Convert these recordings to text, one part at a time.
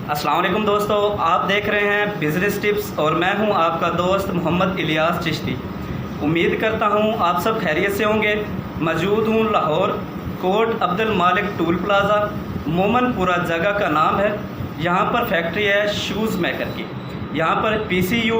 अस्सलाम वालेकुम दोस्तों, आप देख रहे हैं बिज़नेस टिप्स और मैं हूं आपका दोस्त मोहम्मद इलियास चिश्ती। उम्मीद करता हूं आप सब खैरियत से होंगे। मौजूद हूं लाहौर कोट अब्दुल मालिक टूल प्लाज़ा, मोमनपुरा जगह का नाम है। यहां पर फैक्ट्री है शूज़ मेकर की। यहां पर पीसीयू,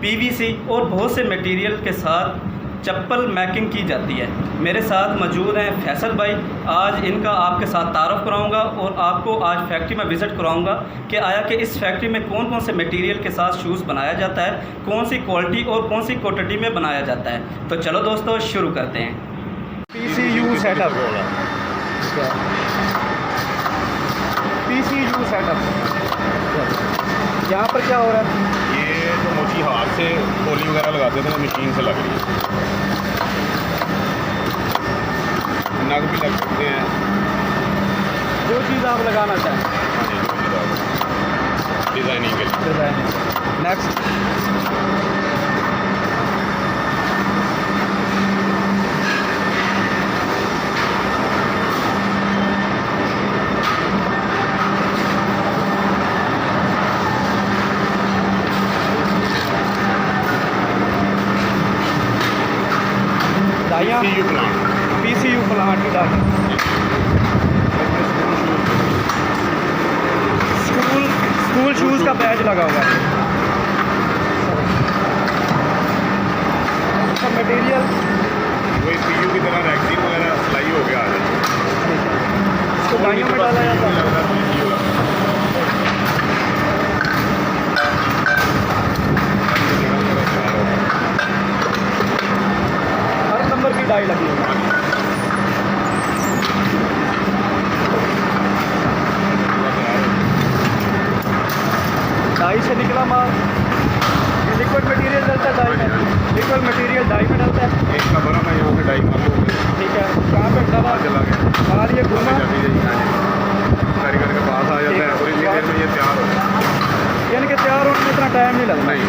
पीवीसी और बहुत से मटेरियल के साथ चप्पल मेकिंग की जाती है। मेरे साथ मौजूद हैं फैसल भाई। आज इनका आपके साथ तारुफ कराऊंगा और आपको आज फैक्ट्री में विज़िट कराऊंगा कि आया कि इस फैक्ट्री में कौन कौन से मटेरियल के साथ शूज़ बनाया जाता है, कौन सी क्वालिटी और कौन सी क्वांटिटी में बनाया जाता है। तो चलो दोस्तों शुरू करते हैं। पीसीयू सेटअप, पीसीयू सेटअप यहाँ पर क्या हो रहा है? ये जो मोची हाथ से गोली वगैरह लगाते थे ना, मशीन से लग रही है। नग भी लग सकते हैं। जो चीज़ आप लगाना चाहें हाँ जी, जो चीज़ आप डिज़ाइनिंग के लिए। Design. Next PCU plant, PCU plant की डाल स्कूल शूज़ का बैच लगा हुआ है। इसका मटेरियल वही पीयू की तरह रैक्सीन वगैरह सिलाई हो गया आ जाए। इसको डाइयों में डाला जाता है। हर नंबर की डाई लगी हुई है। डाई से निकला माल लिक्विड मटेरियल डलता है डाई में। लिक्विड मटेरियल डाई में डलता है। एक का बड़ा मैं यहाँ से डाई मार लूँ, ठीक है, कहाँ पे डला चला गया माल ये घूमा कारीगर के पास आ जाता है और इतनी देर में ये तैयार हो जाता है। यानी कि तैयार होने में इतना टाइम नहीं लगता। नहीं,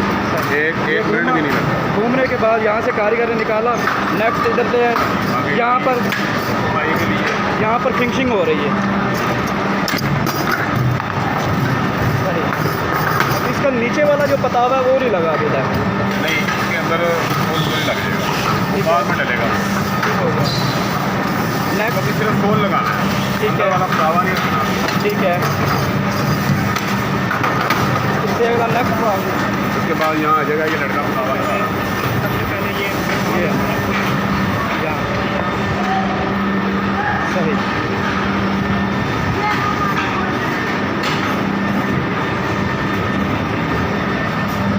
एक मिनट भी नहीं लगता। घूमने के बाद यहाँ से कारीगर ने निकाला, नेक्स्ट इधर से यहाँ पर सफाई के लिए यहाँ पर फिनिशिंग हो रही है। सही। इसका नीचे वाला जो पतावा है वो नहीं लगा अभी तक। नहीं, इसके अंदर खोल नहीं लग जाएगा, बाद में डलेगा। नेक्स्ट अभी सिर्फ खोल लगाना है, ठीक अंदर है। वाला पतावा नहीं रखना। ठीक है, इससे अगला नेक्स्ट उसके बाद यहाँ आ जाएगा ये लड़का पतावा लगा। सबसे पहले ये यहाँ सही।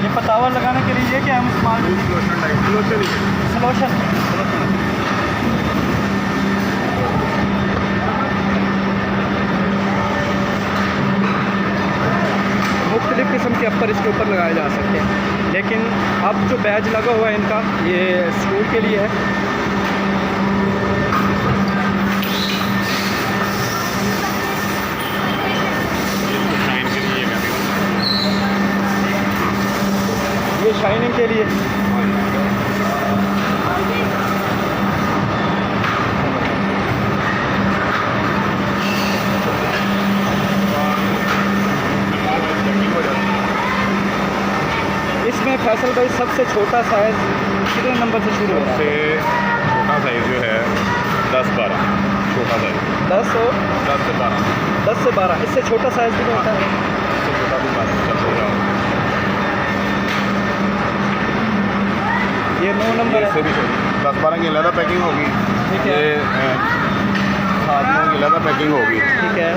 ये पतावा लगाने के लिए ये क्या हम इस्तेमाल लोशन टाइप लोशन ही है। सलोशन। मुख्तलिफ़ किस्म के अपर इसके ऊपर लगाए जा सकते हैं, लेकिन अब जो बैच लगा हुआ है इनका ये स्कूल के लिए है। शाइन के लिए ये शाइनिंग के लिए। इसमें फैसल भाई सबसे छोटा साइज़ कितने नंबर से शुरू होता सबसे है? छोटा साइज़ जो है 10-12, छोटा साइज़ 10 और 10 से 12, 10 से 12। इससे छोटा साइज़ भी होता है। इससे छोटा भी 12 चल हो जाओ। ये 9 नंबर इससे है। भी 10-12 की अलग पैकिंग होगी। ठीक है। ये 7 की अलग पैकिंग होगी। ठीक है।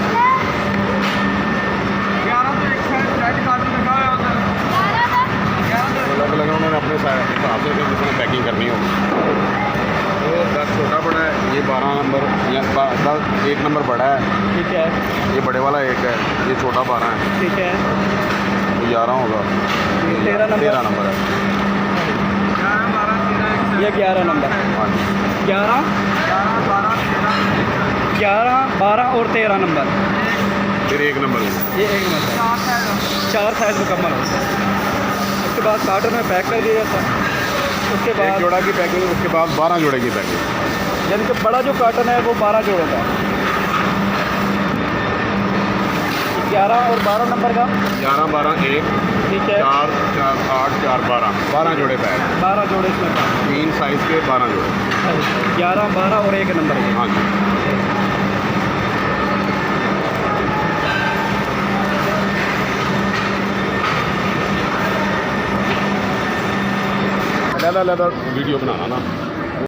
अलग अलग उन्होंने अपने हिसाब से जिसमें पैकिंग करनी होगी। तो 10 छोटा बड़ा है, ये 12 नंबर या 10 एक नंबर बड़ा है। ठीक है। ये बड़े वाला एक है, ये छोटा 12 है, ठीक है। तो 11 होगा। 13 नंबर। 13 नंबर है। ये 11 नंबर। हाँ जी, 11, 12 और 13 नंबर। फिर एक नंबर है। ये एक नंबर 4 साइज़ मुकम्मल होता है। उसके बाद कार्टन में पैक कर दिया जाता है। उसके एक बाद जोड़ा की पैकिंग, उसके बाद 12 जोड़े की पैकिंग। यानी कि बड़ा जो कार्टन है वो 12 जोड़ों का है। 11 और 12 नंबर का 11 12 1 ठीक है, 4 4 8 4 12 जोड़े बैग, 12 जोड़े इसमें का 3 साइज़ के 12 जोड़े। 11 12 और 1 नंबर के। हाँ जी। अलग वीडियो बनाना ना।